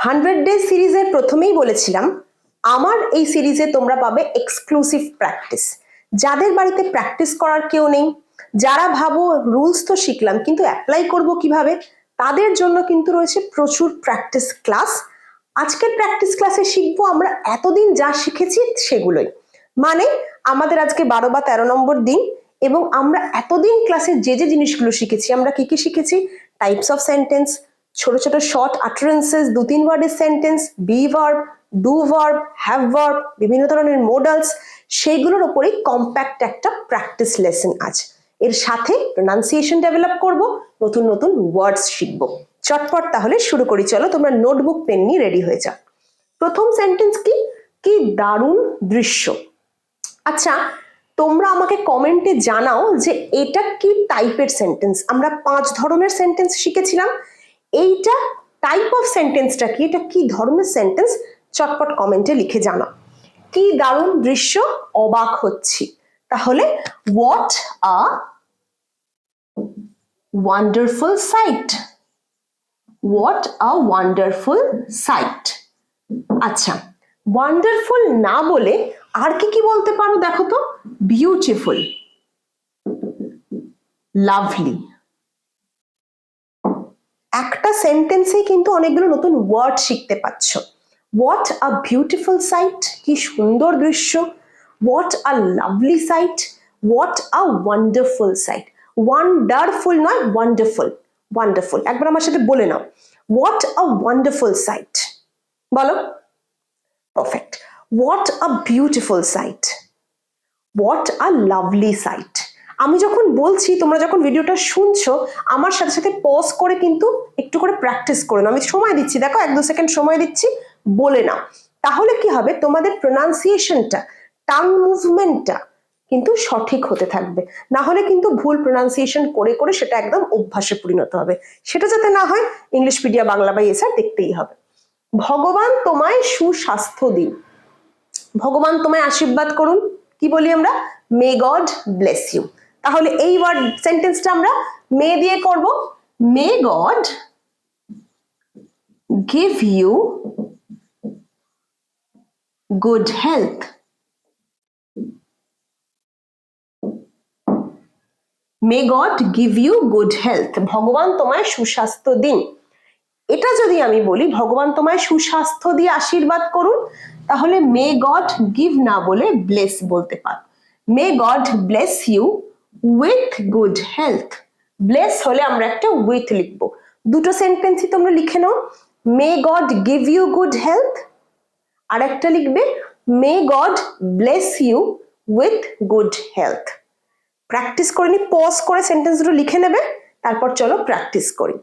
100 day সিরিজের প্রথমেই বলেছিলাম আমার এই সিরিজে তোমরা পাবে এক্সক্লুসিভ প্র্যাকটিস। যাদের বাড়িতে প্র্যাকটিস করার কেউ নেই, যারা ভাবো রুলস তো শিখলাম কিন্তু অ্যাপ্লাই করব কিভাবে, তাদের জন্য কিন্তু রয়েছে প্রচুর প্র্যাকটিস ক্লাস। আজকের প্র্যাকটিস ক্লাসে শিখবো আমরা এতদিন যা শিখেছি সেগুলোই, মানে আমাদের আজকে 12 বা 13 নম্বর দিন, এবং আমরা এতদিন ক্লাসে যে যে জিনিসগুলো শিখেছি, আমরা কি কি শিখেছি, টাইপস অফ সেন্টেন্স, ছোট ছোট শর্ট আটারেন্সেস, 2-3 ওয়ার্ডের sentence, be verb, do verb, have verb, বিভিন্ন ধরনের মোডালস, সেইগুলোর উপরেই কম্প্যাক্ট একটা প্র্যাকটিস লেসন আজ। এর সাথে প্রোনাউন্সিয়েশন ডেভেলপ করব, নতুন নতুন ওয়ার্ডস শিখব। চটপট তাহলে শুরু করি, চলো তোমরা নোটবুক পেন নিয়ে রেডি হয়ে যাও। প্রথম সেন্টেন্স কি, কি দারুণ দৃশ্য। আচ্ছা, তোমরা আমাকে কমেন্টে জানাও যে এটা কি টাইপের সেন্টেন্স। আমরা 5 ধরনের সেন্টেন্স শিখেছিলাম, এইটা টাইপ অফ সেন্টেন্সটা কি, এটা কি ধরনের সেন্টেন্স, চটপট কমেন্টে লিখে জানাও। কি দারুণ দৃশ্য, অবাক হচ্ছি। তাহলে what a wonderful sight, what a wonderful sight. আচ্ছা, ওয়ান্ডারফুল না বলে আর কি কি বলতে পারো দেখো তো, বিউটিফুল, লাভলি। একটা সেন্টেন্সে কিন্তু অনেকগুলো নতুন ওয়ার্ড শিখতে পাচ্ছ। হোয়াট আ বিউটিফুল সাইট, কি সুন্দর দৃশ্য। What a lovely sight, what a wonderful sight. Wonderful নয়, ওয়ান্ডারফুল, ওয়ান্ডারফুল। একবার আমার সাথে বলে নাও, হোয়াট আ ওয়ান্ডারফুল সাইট, বলো। Perfect. What a beautiful sight, what a lovely sight. আমি যখন বলছি, তোমরা যখন ভিডিওটা শুনছো, আমার সাথে সাথে পজ করে কিন্তু একটু করে প্র্যাকটিস করে নাও। আমি সময় দিচ্ছি, দেখো 1-2 সেকেন্ড সময় দিচ্ছি, বলে নাও। তাহলে কি হবে, তোমাদের প্রোনাউন্সিয়েশনটা, টাং মুভমেন্টটা কিন্তু সঠিক হতে থাকবে। না হলে কিন্তু ভুল প্রোনাউন্সিয়েশন করে করে সেটা একদম অভ্যাসে পরিণত হবে। সেটা যাতে না হয়, ইংলিশ মিডিয়া বাংলা বা এসআর দেখতেই হবে। ভগবান তোমায় সুস্বাস্থ্য দিন, ভগবান তোমায় আশীর্বাদ করুন, কি বলি আমরা, মে গড ব্লেস ইউ। তাহলে এই ওয়ার্ড সেন্টেন্সটা আমরা মে দিয়ে করব, may God give you good health, may God give you good health, ভগবান তোমায় সুস্বাস্থ্য দিন। এটা যদি আমি বলি ভগবান তোমায় সুস্বাস্থ্য দিয়ে আশীর্বাদ করুন, তাহলে মে গড গিভ না বলে ব্লেস বলতে পারো। May God bless you with good health. Bless হলে আমরা একটা উইথ লিখবো। দুটো সেন্টেন্সই তোমরা লিখে নাও, may God give you good health, আর একটা লিখবে may God bless you with good health. Practice করে নি, পজ করে সেন্টেন্স দুটো লিখে নেবে, তারপর চলো প্র্যাকটিস করি।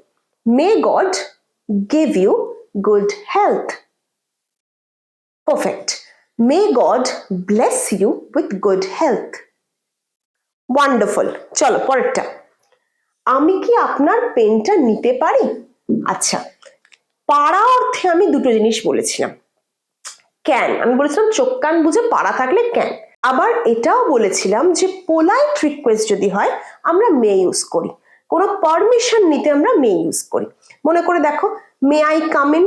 May God give you good health. Perfect. May God bless you with good health. Wonderful. চলো পরেরটা, আমি কি আপনার পেনটা নিতে পারি। আচ্ছা, পারা অর্থে আমি দুটো জিনিস বলেছিলাম, ক্যান, আমি বলেছিলাম চোখ কান বুঝে পারা থাকলে ক্যান। আবার এটাও বলেছিলাম যে পোলাইট রিকোয়েস্ট যদি হয় আমরা মে ইউজ করি, কোনো পারমিশন নিতে আমরা মে ইউজ করি। মনে করে দেখো, may I come in,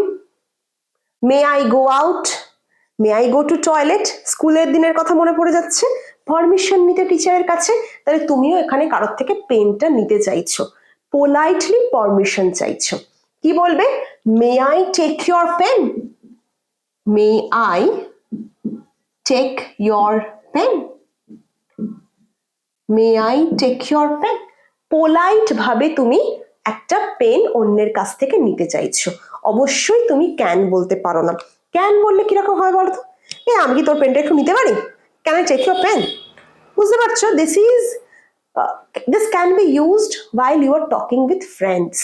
may I go out, may I go to toilet. স্কুলের দিনের কথা মনে পড়ে যাচ্ছে, পারমিশন নিতে টিচারের কাছে। তাহলে তুমিও এখানে কারোর থেকে পেনটা নিতে চাইছো, পোলাইটলি পারমিশন চাইছো। কি বলবে, may I take your pen, may I take your pen, may I take your pen. Polite ভাবে তুমি একটা পেন অন্যের কাছ থেকে নিতে চাইছো। অবশ্যই তুমি ক্যান বলতে পারো না। ক্যান বললে কিরকম হয় বলতো, এ আমি কি তোর পেনটা একটু নিতে পারি, can I take your pen. বুঝতে পারছো, this can be used while you are talking with friends.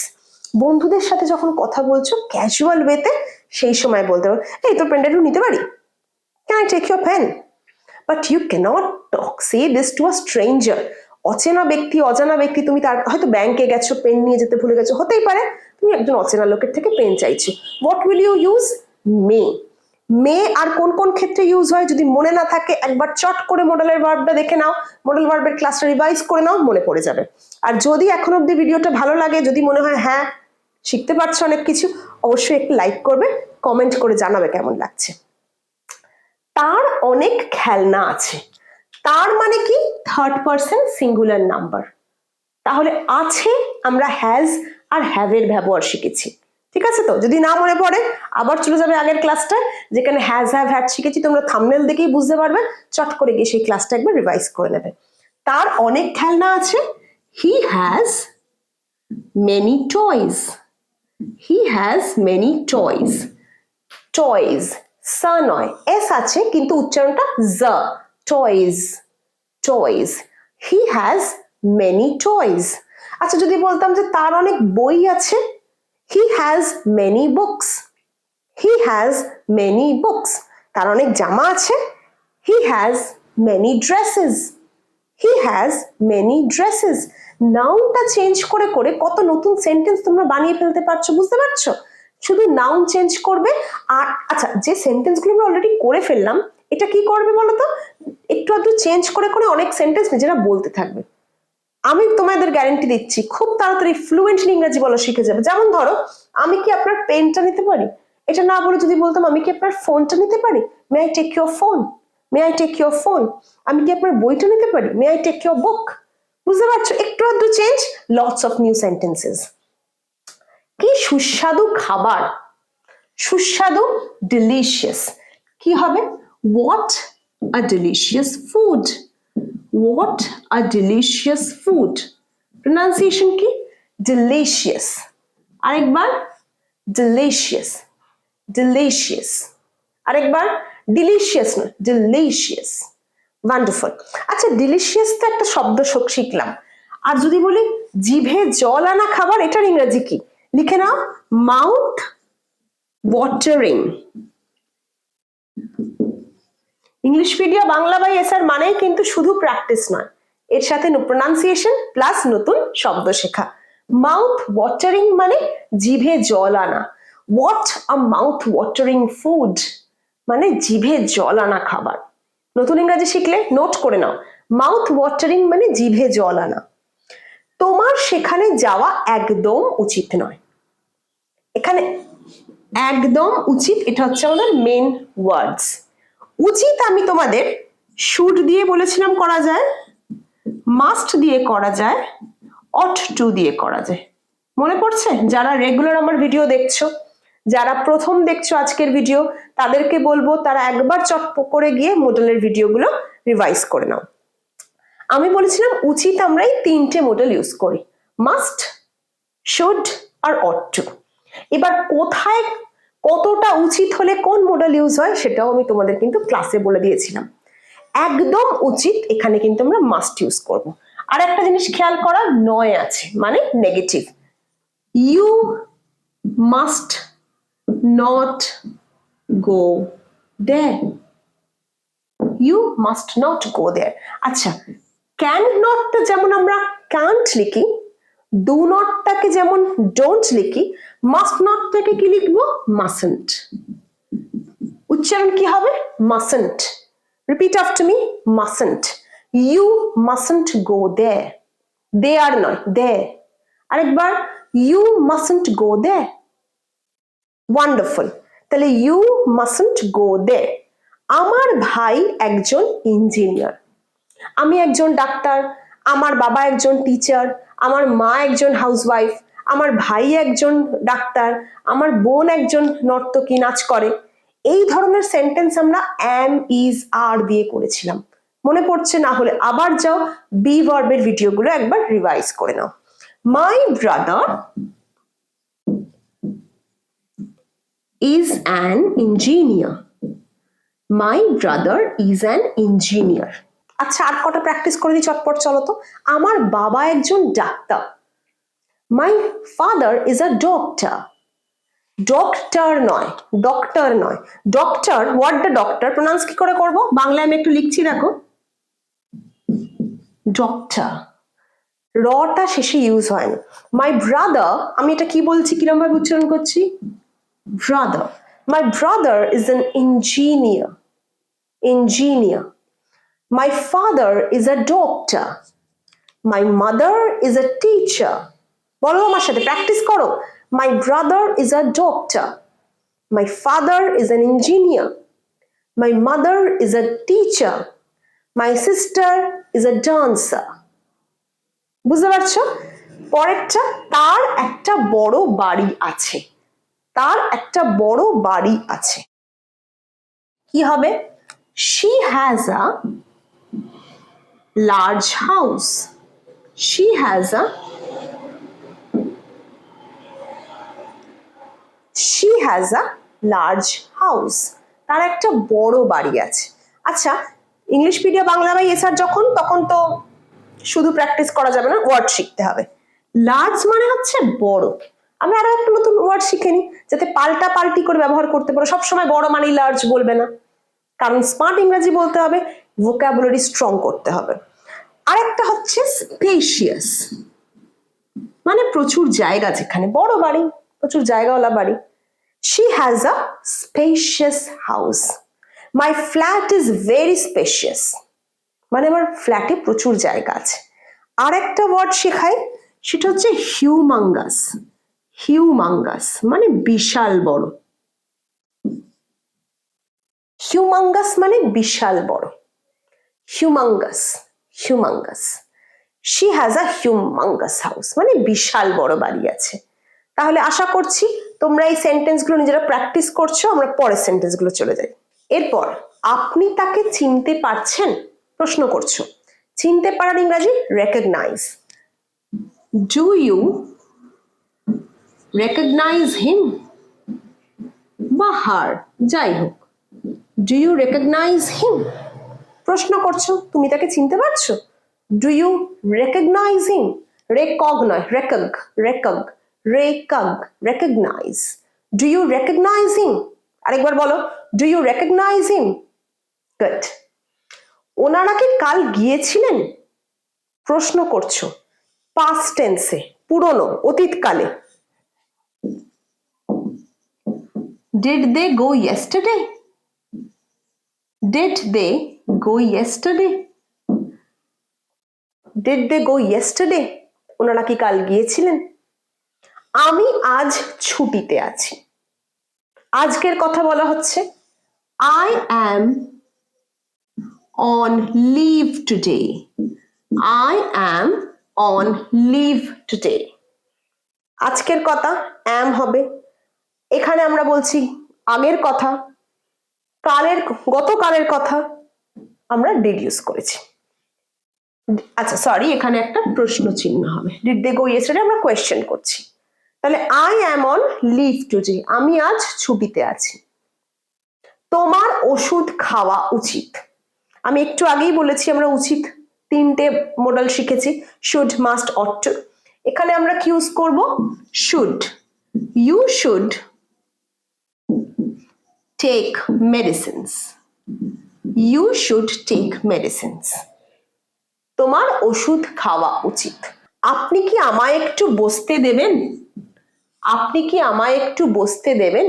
বন্ধুদের সাথে যখন কথা বলছো ক্যাজুয়াল ওয়েতে, সেই সময় বলতে পারো, এই তোর পেনটা একটু নিতে পারি, can I take your pen. But you can't say this to a stranger. অচেনা ব্যক্তি, অজানা ব্যক্তি, তুমি তার হয়তো ব্যাংকে গেছো, পেন নিয়ে যেতে ভুলে গেছো, হতেই পারে, তুমি একজন অচেনা লোকের থেকে পেন চাইছো। হোয়াট উইল ইউ ইউজ, মে। মে আর কোন কোন ক্ষেত্রে ইউজ হয় যদি মনে না থাকে, একবার চট করে মডেলের ভার্বটা দেখে নাও, মডেল ভার্বের ক্লাসটা রিভাইজ করে নাও, মনে পড়ে যাবে। আর যদি এখন অব্দি ভিডিওটা ভালো লাগে, যদি মনে হয় হ্যাঁ শিখতে পারছো অনেক কিছু, অবশ্যই একটু লাইক করবে, কমেন্ট করে জানাবে কেমন লাগছে। তার অনেক খেলনা আছে, তার মানে কি থার্ড পারসন সিঙ্গুলার নাম্বার। তাহলে আছে আমরা হ্যাজ আর হ্যাভ এর ব্যবহার শিখেছি, ঠিক আছে? তো যদি না মনে পড়ে আবার চলে যাবে আগের ক্লাসটা, যেখানে হ্যাজ হ্যাভ হ্যাড শিখেছি, তোমরা থাম্বনেল দেখেই বুঝতে পারবে, চট করে গিয়ে সেই ক্লাসটা একবার রিভাইজ করে নেবে। তার অনেক খেলনা আছে, he has many toys, he has many toys. Toys সা নয়, এস আছে কিন্তু উচ্চারণটা জ, টয়স, টয়স। হি হ্যাজ মেনি টয়স। আচ্ছা যদি বলতাম যে তার অনেক বই আছে, he has many books, he has many books. তার অনেক জামা আছে, he has many dresses, he has many dresses. নাউনটা চেঞ্জ করে করে কত নতুন সেন্টেন্স তোমরা বানিয়ে ফেলতে পারছো, বুঝতে পারছো? শুধু নাউন চেঞ্জ করবে। আর আচ্ছা, যে সেন্টেন্সগুলো আমরা অলরেডি করে ফেললাম, এটা কি করবে বলো তো, একটু আধটু চেঞ্জ করে করে অনেক সেন্টেন্স নিজেরা বলতে থাকবে। আমি তোমাদের গ্যারান্টি দিচ্ছি খুব তাড়াতাড়ি ফ্লুয়েন্টলি ইংরেজি বলা শিখে যাবে। যেমন ধরো, আমি কি আপনার পেনটা নিতে পারি, এটা না বলে যদি বলতাম আমি কি আপনার ফোনটা নিতে পারি, may I take your phone, may I take your phone. আমি কি আপনার বইটা নিতে পারি, may I take your book. বুঝতে পারছো? একটু আধটু change, lots of new sentences. কি সুস্বাদু খাবার, সুস্বাদু ডিলিশিয়াস। কি হবে, what a delicious food, what a delicious food. Pronunciation কি, ডিলিশিয়াস। আরেকবার, ডিলিশিয়াস, ডিলিশিয়াস। আরেকবার, ডিলিশিয়াস না, ডিলিশিয়াস। ওয়ান্ডারফুল। আচ্ছা, ডিলিশিয়াস তো একটা শব্দ শিখলাম। আর যদি বলি জিভে জল আনা খাবার, এটার ইংরেজি কি? লিখে নাও, mouth watering. English medium Bangla by SR মানেই কিন্তু শুধু প্র্যাকটিস নয়, এর সাথে প্রোনাউন্সিয়েশন প্লাস নতুন শব্দ শেখা। মাউথ ওয়াটারিং মানে জিভে জল আনা। What a mouth watering food মানে জিভে জল আনা খাবার। নতুন ইংরেজি শিখলে নোট করে নাও, মাউথ ওয়াটারিং মানে জিভে জল আনা। তোমার সেখানে যাওয়া একদম উচিত নয়। এখানে একদম উচিত, এটা হচ্ছে আমাদের মেন ওয়ার্ডস। উচিত আমি তোমাদের শুড দিয়ে বলেছিলাম করা যায়, মাস্ট দিয়ে করা যায়, অট টু দিয়ে করা যায়। মনে পড়ছে? যারা রেগুলার আমার ভিডিও দেখছো, যারা প্রথম দেখছো আজকের ভিডিও, তাদেরকে বলবো তারা একবার চট করে গিয়ে মডেলের ভিডিওগুলো রিভাইজ করে নাও। আমি বলেছিলাম উচিত আমরা এই তিনটে মডেল ইউজ করি, must, should or ought to. এবার কোথায় কতটা উচিত হলে কোন মডেল ইউজ হয় সেটাও আমি তোমাদের কিন্তু ক্লাসে বলে দিয়েছিলাম। একদম উচিত এখানে কিন্তু আমরা মাস্ট ইউজ করব। আর একটা জিনিস খেয়াল করা, নয় আছে মানে negative. You must not go there, you must not go there. আচ্ছা, ক্যান নটটা যেমন আমরা ক্যান্ট লিখি, ডু নটটাকে যেমন ডোন্ট লিখি, মাস্ট নটটাকে কি লিখবো, মাসেন্ট। উচ্চারণ কি হবে, mustn't. Repeat after me, mustn't. You mustn't go there, there নয়, দেয়ার। আরেকবার, you mustn't go there. Wonderful. তাহলে ইউ মাসেন্ট গো দেয়ার। আমার ভাই একজন ইঞ্জিনিয়ার, আমি একজন ডাক্তার, আমার বাবা একজন টিচার, আমার মা একজন হাউসওয়াইফ, আমার ভাই একজন ডাক্তার, আমার বোন একজন নর্তকী, নাচ করে। এই ধরনের সেন্টেন্স আমরা অ্যাম, ইজ, আর দিয়ে করেছিলাম। মনে পড়ছে? না হলে আবার যাও বি ভার্বের ভিডিওগুলো একবার রিভাইজ করে নাও। My brother is an engineer, my brother is an engineer. আচ্ছা, আর কটা প্র্যাকটিস করে দিই চটপট, চলো তো। আমার বাবা একজন doctor, my father is a doctor. Doctor নয়, ডক্টর নয়, ডক্টর, ওয়ার্ডটা ডক্টর প্রোনাউন্স কি করে করব, বাংলায় আমি একটু লিখছি দেখো, ডক্টর, রটা শেষে ইউজ হয়নি। মাই ব্রাদার, আমি এটা কি বলছি, কিরকম ভাবে উচ্চারণ করছি, brother. My brother is an engineer, engineer. My father is a doctor. My mother is a teacher. বলো আমার সাথে, প্র্যাকটিস করো। My brother is a doctor. My father is an engineer. My mother is a teacher. My sister is a dancer. বুঝতে পারছো? পরেরটা, তার একটা বড় বাড়ি আছে। তার একটা বড় বাড়ি আছে। কি হবে? She has a large house. She has a large house. তার একটা বড় বাড়ি আছে। আচ্ছা, English medium Bangla by SR যখন, তখন তো শুধু প্র্যাকটিস করা যাবে না, ওয়ার্ড শিখতে হবে। লার্জ মানে হচ্ছে বড়। আমরা আরো একটা নতুন ওয়ার্ড শিখে নিই, যাতে পাল্টা পাল্টি করে ব্যবহার করতে পারো। সবসময় বড় মানেই লার্জ বলবে না, কারণ স্মার্ট ইংরেজি বলতে হবে, ভোকাবুলারি স্ট্রং করতে হবে। আরেকটা হচ্ছে স্পেশিয়াস, মানে প্রচুর জায়গা, যেখানে বড় বাড়ি, প্রচুর জায়গাওয়ালা বাড়ি। She has a spacious house. My flat is very spacious. মানে আমার ফ্ল্যাটে প্রচুর জায়গা আছে। আর একটা ওয়ার্ড শেখাই, সেটা হচ্ছে হিউমাঙ্গাস। হিউমাঙ্গাস মানে বিশাল বড়। হিউমাঙ্গাস মানে বিশাল বড়। Humongous, humongous. She has a humongous house, মানে বিশাল বড় বাড়ি আছে। তাহলে আশা করছি তোমরা এই সেন্টেন্সগুলো নিজেরা প্র্যাকটিস করছো। আমরা পরের সেন্টেন্সগুলো চলে যাই। এরপর, আপনি তাকে চিনতে পারছেন? প্রশ্ন করছো। চিনতে পারার ইংরাজি রেকগনাইজ। ডু ইউ রেকগনাইজ হিম বা হার, যাই হোক, ডু ইউ রেকগনাইজ হিম? প্রশ্ন করছো, তুমি তাকে চিনতে পারছো? Do you recognise him? Recog নয়, recog, recog, recog, recognise. Do you recognise him? আরেকবার বলো, do you recognise him? Good. ওনারা কি কাল গিয়েছিলেন? প্রশ্ন করছো, পাস্ট টেন্সে, পুরনো, অতীতকালে। Did they go yesterday? Did they go yesterday? Did they go yesterday? ওনারা কি কাল গিয়েছিলেন? আমি আজ ছুটিতে আছি। আজকের কথা বলা হচ্ছে, I am on leave today. I am on leave today. আজকের কথা am হবে। এখানে আমরা বলছি আগের কথা, কালের, গতকালের কথা আমরা did ইউজ করেছি। আচ্ছা সরি, এখানে একটা প্রশ্ন চিহ্ন হবে। ডিড দে গো ইয়েস্টারডে আমরা কোয়েশ্চেন করছি। তাহলে I am on leave today, আমি আজ ছুটিতে আছি। তোমার ওষুধ খাওয়া উচিত। আমি একটু আগেই বলেছি আমরা উচিত তিনটে মডেল শিখেছি, শুড, মাস্ট, অট টু। এখানে আমরা কি ইউজ করব? Should. You should take medicines. You should take medicines. তোমার ওষুধ খাওয়া উচিত। আপনি কি আমায় একটু বসতে দেবেন? আপনি কি আমায় একটু বসতে দেবেন?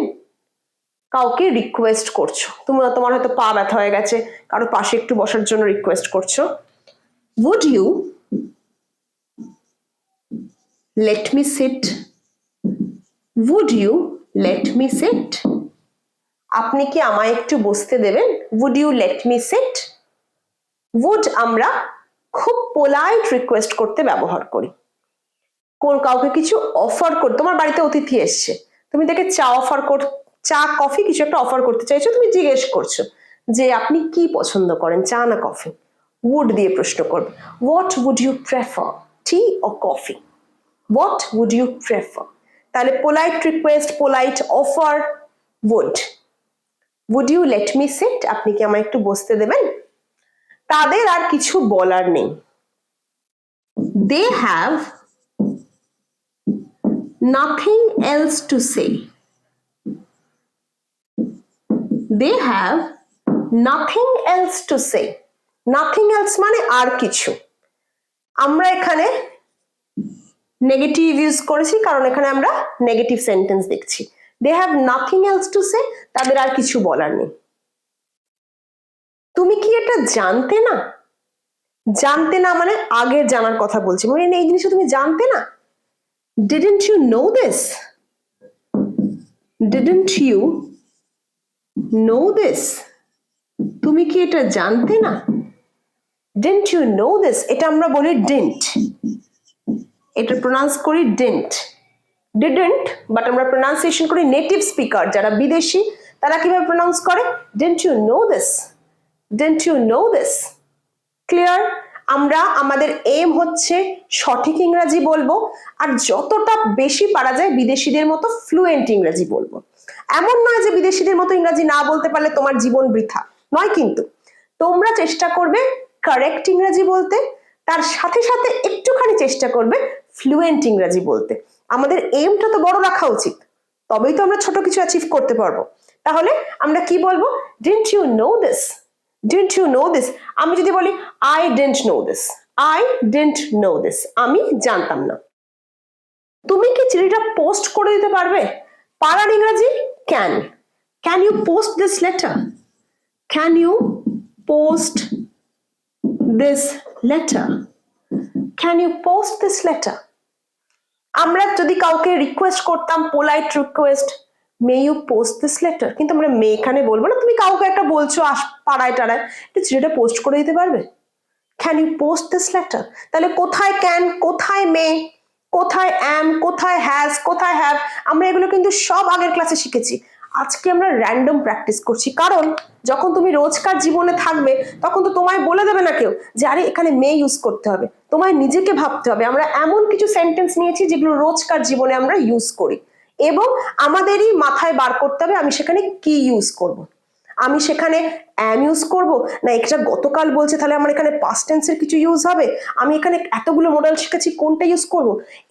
কাউকে রিকোয়েস্ট করছো, তোমার হয়তো পা ব্যথা হয়ে গেছে, কারো পাশে একটু বসার জন্য রিকোয়েস্ট করছো। Would you let me sit? Would you let me sit? আপনি কি আমায় একটু বসতে দেবেন? Would you let me sit? Would আমরা খুব পোলাইট রিকোয়েস্ট করতে ব্যবহার করি। কোন কাউকে কিছু অফার কর, তোমার বাড়িতে অতিথি এসছে, তুমি তাকে চা কফি কিছু একটা অফার করতে চাইছো, তুমি জিজ্ঞেস করছো যে আপনি কি পছন্দ করেন, চা না কফি? would দিয়ে প্রশ্ন করবে। what would you prefer, tea or coffee? what would you prefer? তাহলে polite request, polite offer, would you let me sit? আপনি কি আমায় একটু বসতে দেবেন? তাদের আর কিছু বলার নেই। they have nothing else to say. They have nothing else to say. Nothing else মানে আর কিছু। আমরা এখানে নেগেটিভ ইউজ করেছি, কারণ এখানে আমরা নেগেটিভ সেন্টেন্স দেখছি। They have nothing else to say, তাদের আর কিছু বলার নেই। তুমি কি এটা জানতে না? জানতে না মানে আগে জানার কথা বলছি, মানে এই জিনিসটা তুমি জানতে না। Didn't you know this? Didn't you know this? তুমি কি এটা জানতে না? ডিডন্ট ইউ নো দিস, এটা আমরা বলি ডিডন্ট, এটা প্রোনাউন্স করি ডিডন্ট। ডিডন্ট, বাট আমরা প্রোনাউন্সিয়েশন করি নেটিভ স্পিকার যারা বিদেশি তারা কিভাবে প্রোনাউন্স করে? Didn't you know this, didn't you know this. Clear? আমরা আমাদের এম হচ্ছে সঠিক ইংরাজি বলবো, আর যতটা বেশি পারা যায় বিদেশিদের মতো ফ্লুয়েন্ট ইংরাজি বলবো। এমন নয় যে বিদেশিদের মতো ইংরাজি না বলতে পারলে তোমার জীবন বৃথা, নয়, কিন্তু তোমরা চেষ্টা করবে কারেক্ট ইংরাজি বলতে, তার সাথে সাথে একটুখানি চেষ্টা করবে ফ্লুয়েন্ট ইংরাজি বলতে। আমাদের এমটা তো বড় রাখা উচিত, তবেই তো আমরা ছোট কিছু অ্যাচিভ করতে পারবো। তাহলে আমরা কি বলবো? Didn't you know this, didn't you know this. আমি যদি বলি I didn't know this, I didn't know this, আমি জানতাম না। তুমি কি চিঠিটা পোস্ট করে দিতে পারবে? পারার ইংরাজি can. Can you post this letter? Can you post this letter? Can you post this letter? আমরা যদি কাউকে রিকোয়েস্ট করতাম, polite request, may you post this letter, কিন্তু আমরা মে এখানে বলবো না। তুমি কাউকে একটা বলছো পাড়ায় টাড়ায়, একটু চিঠিটা পোস্ট করে দিতে পারবে? Can you post this letter? তাহলে কোথায় ক্যান, কোথায় মে, কোথায় অ্যাম, কোথায় হ্যাজ, কোথায় হ্যাভ, আমরা এগুলো কিন্তু সব আগের ক্লাসে শিখেছি। আজকে আমরা র্যান্ডম প্র্যাকটিস করছি, কারণ যখন তুমি রোজকার জীবনে থাকবে তখন তো তোমায় বলে দেবে না কেউ যে আরে এখানে মে ইউজ করতে হবে, তোমায় নিজেকে ভাবতে হবে। আমরা এমন কিছু সেন্টেন্স নিয়েছি যেগুলো রোজকার জীবনে আমরা ইউজ করি, এবং আমাদেরই মাথায় বার করতে হবে আমি সেখানে কি ইউজ করব। আমি সেখানে অ্যাম ইউজ করব, না এটা গতকাল বলছে তাহলে আমার এখানে পাস্ট টেন্সের কিছু ইউজ হবে, আমি এখানে এতগুলো মডেল শিখেছি কোনটা ইউজ করব।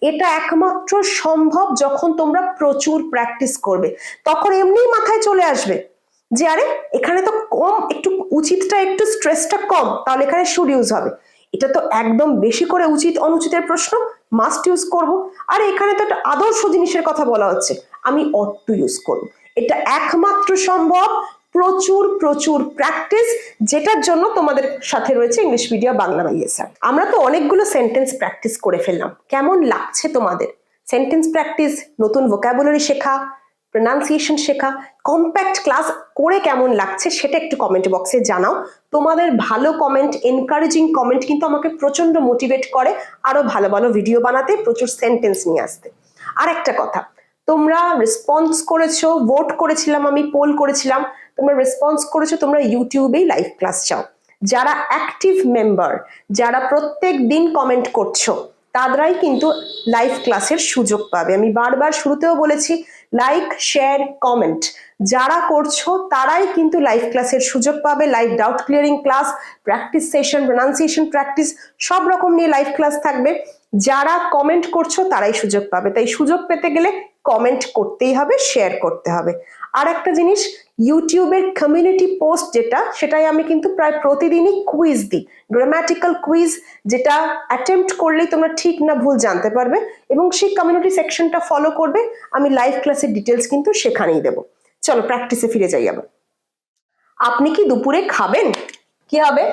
এটা একমাত্র সম্ভব যখন তোমরা প্রচুর প্র্যাকটিস করবে, তখন এমনিই মাথায় চলে আসবে যে আরে এখানে তো কম, একটু উচিতটা একটু স্ট্রেসটা কম, তাহলে এখানে শুড ইউজ হবে। এটা তো একদম বেশি করে উচিত অনুচিতের প্রশ্ন, মাস্ট ইউজ করব। আর এখানে তো একটা আদর্শ জিনিসের কথা বলা হচ্ছে, আমি অট টু ইউজ করব। এটা একমাত্র সম্ভব প্রচুর প্রচুর প্র্যাকটিস, যেটার জন্য তোমাদের সাথে রয়েছে ইংলিশ মিডিয়াম বাংলা বাইএসআর। আমরা তো অনেকগুলো সেন্টেন্স প্র্যাকটিস করে ফেললাম, কেমন লাগছে তোমাদের? সেন্টেন্স প্র্যাকটিস, নতুন ভোকাবুলারি শেখা, প্রোনাউন্সিয়েশন শেখা, কম্প্যাক্ট ক্লাস করে কেমন লাগছে সেটা একটু কমেন্ট বক্সে জানাও। তোমাদের ভালো কমেন্ট, এনকারেজিং কমেন্ট কিন্তু আমাকে প্রচন্ড মোটিভেট করে আরো ভালো ভালো ভিডিও বানাতে, প্রচুর সেন্টেন্স নিয়ে আসতে। আর একটা কথা, তোমরা রেসপন্স করেছো, ভোট করেছিলাম, আমি পোল করেছিলাম, তোমরা রেসপন্স করেছো তোমরা ইউটিউবেই লাইভ ক্লাস চাও। যারা অ্যাক্টিভ মেম্বার, যারা প্রত্যেক দিন কমেন্ট করছো, তারাই কিন্তু লাইভ ক্লাসের সুযোগ পাবে। আমি বারবার শুরুতেও বলেছি, লাইক, শেয়ার, কমেন্ট যারা করছো তারাই কিন্তু লাইভ ক্লাসের সুযোগ পাবে। Live doubt clearing class, practice session, pronunciation practice, সব রকম নিয়ে লাইভ ক্লাস থাকবে। যারা কমেন্ট করছো তারাই সুযোগ পাবে, তাই সুযোগ পেতে গেলে কমেন্ট করতেই হবে, শেয়ার করতে হবে। আর একটা জিনিস, ইউটিউবের কমিউনিটি পোস্ট যেটা, সেটাই আমি কিন্তু প্রায় প্রতিদিনই কুইজ দিই, গ্রামাটিক্যাল কুইজ, যেটা অ্যাটেম্পট করলেই তোমরা ঠিক না ভুল জানতে পারবে, এবং সেই কমিউনিটি সেকশনটা ফলো করবে। আমি লাইভ ক্লাসের ডিটেলস কিন্তু সেখানেই দেবো। চলো প্র্যাকটিসে ফিরে যাই আবার। আপনি কি দুপুরে খাবেন? কি হবে?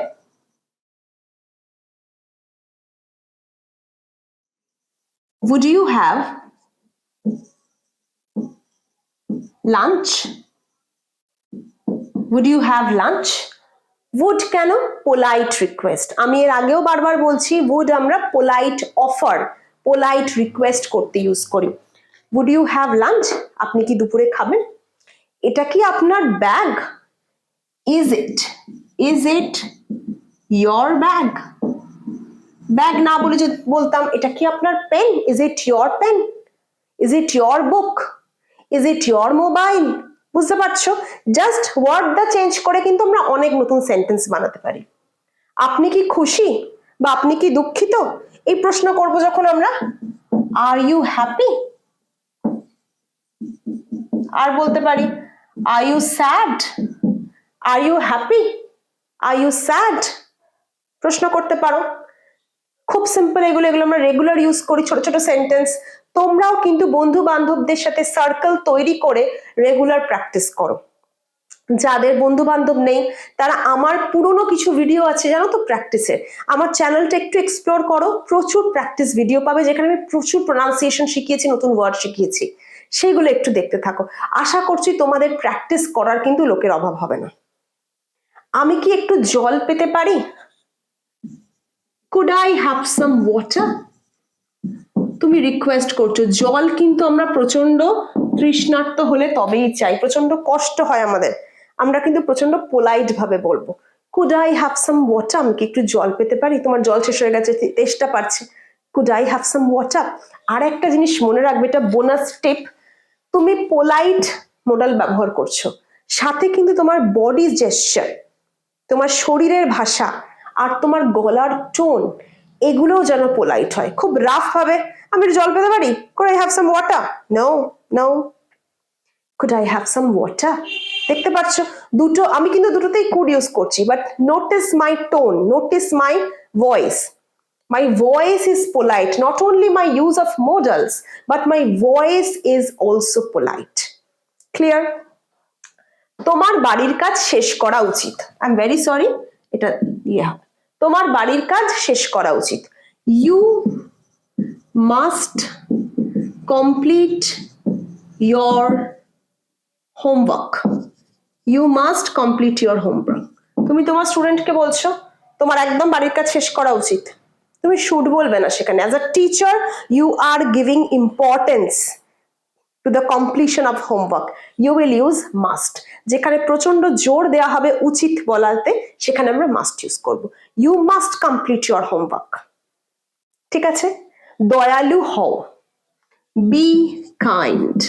Would you have lunch? Would you have lunch? would কেন? Polite request. আমি এর আগেও বারবার বলছি, would আমরা পোলাইট অফার, পোলাইট রিকোয়েস্ট করতে ইউজ করি। would you have lunch? আপনি কি দুপুরে খাবেন? এটা কি আপনার bag? is it your bag? Bag না বলে যদি বলতাম এটা কি আপনার pen? is it your pen? is it your book? is it your mobile? বুঝতে পারছো? জাস্ট ওয়ার্ডটা চেঞ্জ করে কিন্তু আমরা অনেক নতুন সেন্টেন্স বানাতে পারি। আপনি কি খুশি বা আপনি কি দুঃখিত, এই প্রশ্ন করব যখন আমরা, আর ইউ হ্যাপি? আর বলতে পারি, are you sad? Are you happy? Are you sad? প্রশ্ন করতে পারো। খুব সিম্পল এগুলো, এগুলো আমরা রেগুলার ইউজ করি, ছোট ছোট সেন্টেন্স। তোমরাও কিন্তু বন্ধু বান্ধবদের সাথে সার্কেল তৈরি করে রেগুলার প্র্যাকটিস করো। যাদের বন্ধু বান্ধব নেই তারা আমার পুরনো কিছু ভিডিও আছে জানো তো প্র্যাকটিসের, আমার চ্যানেলটা একটু এক্সপ্লোর করো, প্রচুর প্র্যাকটিস ভিডিও পাবে যেখানে আমি প্রচুর প্রোনাউন্সিয়েশন শিখিয়েছি, নতুন ওয়ার্ড শিখিয়েছি। সেইগুলো একটু দেখতে থাকো। আশা করছি তোমাদের প্র্যাকটিস করার কিন্তু লোকের অভাব হবে না। আমি কি একটু জল পেতে পারি? Could I have some water? তুমি রিকোয়েস্ট করছো। জল কিন্তু আমরা প্রচন্ড তৃষ্ণার্ত হলে তবেই চাই, প্রচন্ড কষ্ট হয় আমাদের, আমরা কিন্তু প্রচন্ড পোলাইট ভাবে বলবো could I have some water, আমি কি একটু জল পেতে পারি? তোমার জল শেষ হয়ে গেছে, তেষ্টা পাচ্ছে, could I have some water. আর একটা জিনিস মনে রাখবে, এটা বোনাস টিপ, তুমি পোলাইট মডেল ব্যবহার করছো, সাথে কিন্তু তোমার বডি জেস্চার, তোমার শরীরের ভাষা আর তোমার গলার টোন এগুলোও যেন পোলাইট হয়। খুব রাফ ভাবে আমি একটু জল পেতে পারি, could I have some water, no no, could I have some water. দেখতে পাচ্ছ দুটো, আমি কিন্তু দুটোতেই কুড ইউজ করছি, but notice my tone, notice my voice. My voice is polite. Not only my use of modals, but my voice is also polite. Clear? তোমার বাড়ির কাজ শেষ করা উচিত। আই এম ভেরি সরি, এটা তোমার বাড়ির কাজ শেষ করা উচিত। You must complete your homework. You must complete your homework. তুমি তোমার স্টুডেন্টকে বলছো তোমার একদম বাড়ির কাজ শেষ করা উচিত, তুমি শুড বলবে না সেখানে। As a teacher you are giving importance to the completion of homework, you will use must. যেখানে প্রচন্ড জোর দেওয়া হবে উচিত বলাতে, সেখানে আমরা মাস্ট ইউজ করব। You must complete your homework. ঠিক আছে? দয়ালু হও, বি কাইন্ড,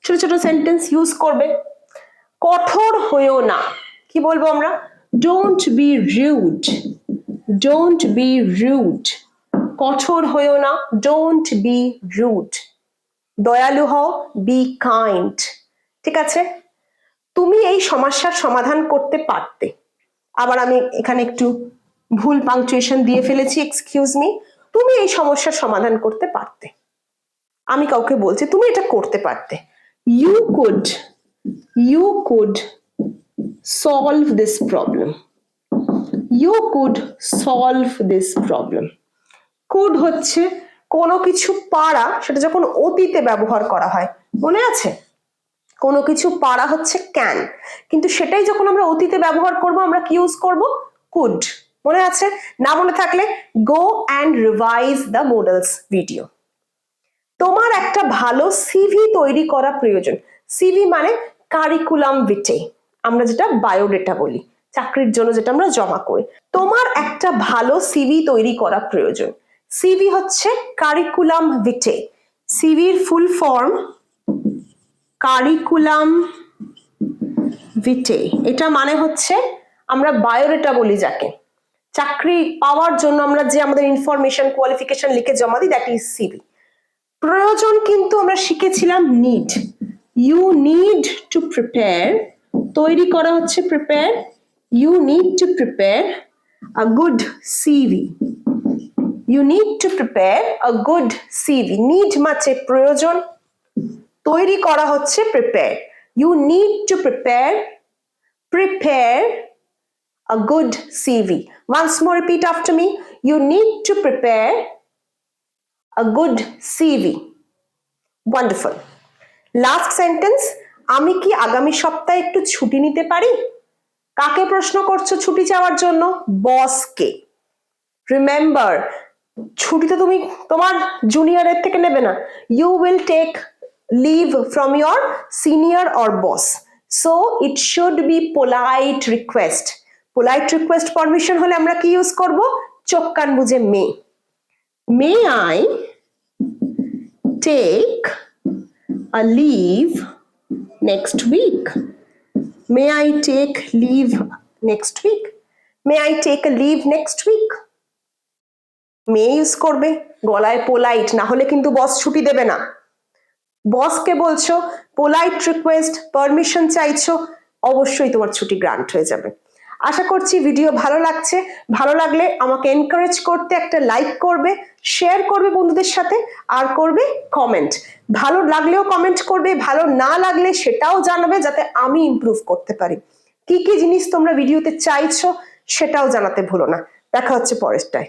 ছোট ছোট সেন্টেন্স ইউজ করবে। কঠোর হয়েও না, কি বলবো আমরা? Don't be rude, don't be rude, কঠোর হয়েও না, ডোন্ট বি রুড। দয়ালু হও, বি কাইন্ড। ঠিক আছে? তুমি এই সমস্যার সমাধান করতে পারতে, আবার আমি এখানে একটু ভুল পাংচুয়েশন দিয়ে ফেলেছি, এক্সকিউজ মি। তুমি এই সমস্যার সমাধান করতে পারতে, আমি কাউকে বলছি তুমি এটা করতে পারতে। You could solve this problem, you could solve this problem. Could হচ্ছে কোনো কিছু পারা, সেটা যখন অতীতে ব্যবহার করা হয়, মনে আছে? কোনো কিছু পারা হচ্ছে ক্যান, কিন্তু সেটাই যখন আমরা অতীতে ব্যবহার করব আমরা কি ইউজ করব? কুড। মনে আছে? না মনে থাকলে go and revise the models video. তোমার একটা ভালো সিভি তৈরি করা প্রয়োজন। সিভি মানে কারিকুলাম ভিটে, আমরা যেটা বায়োডেটা বলি, চাকরির জন্য যেটা আমরা জমা করি। তোমার একটা ভালো সিভি তৈরি করা প্রয়োজন। সিভি হচ্ছে কারিকুলাম ভিটে, সিভির ফুল ফর্ম কারিকুলাম ভিটে। এটা মানে হচ্ছে আমরা বায়োডেটা বলি যাকে, চাকরি পাওয়ার জন্য আমরা যে আমাদের ইনফরমেশন কোয়ালিফিকেশন লিখে জমা দিই, দ্যাট ইজ সিভি। প্রয়োজন কিন্তু আমরা শিখেছিলাম need, you need to prepare, তৈরি করা হচ্ছে prepare, you need to prepare a good CV, you need to prepare a good CV. Need মানে প্রয়োজন, তৈরি করা হচ্ছে prepare, you need to prepare a good CV. Once more repeat after me. You need to prepare a good CV. Wonderful. Last sentence. আমি কি আগামী সপ্তাহে একটু ছুটি নিতে পারি? কাকে প্রশ্ন করছো ছুটি চাওয়ার জন্য? বসকে। রিমেম্বার, ছুটি তো তুমি তোমার জুনিয়রের থেকে নেবে না। You will take leave from your senior or boss. So it should be polite request. Polite request permission হলে আমরা কি ইউজ করব? চোখ কান বুঝে may I take a leave next week, may I take leave next week, may I take a leave next week. May use করবে, গলায় polite, না হলে কিন্তু বস ছুটি দেবে না। বসকে বলছো, পোলাইট রিকোয়েস্ট, পারমিশন চাইছো, অবশ্যই তোমার ছুটি গ্রান্ট হয়ে যাবে। আশা করছি ভিডিও ভালো লাগছে। ভালো লাগলে আমাকে এনকারেজ করতে একটা লাইক করবে, শেয়ার করবে বন্ধুদের সাথে, আর করবে কমেন্ট। ভালো লাগলেও কমেন্ট করবে, ভালো না লাগলে সেটাও জানাবে, যাতে আমি ইমপ্রুভ করতে পারি। কি কি জিনিস তোমরা ভিডিওতে চাইছো সেটাও জানাতে ভুলো না। দেখা হচ্ছে পরেরটায়।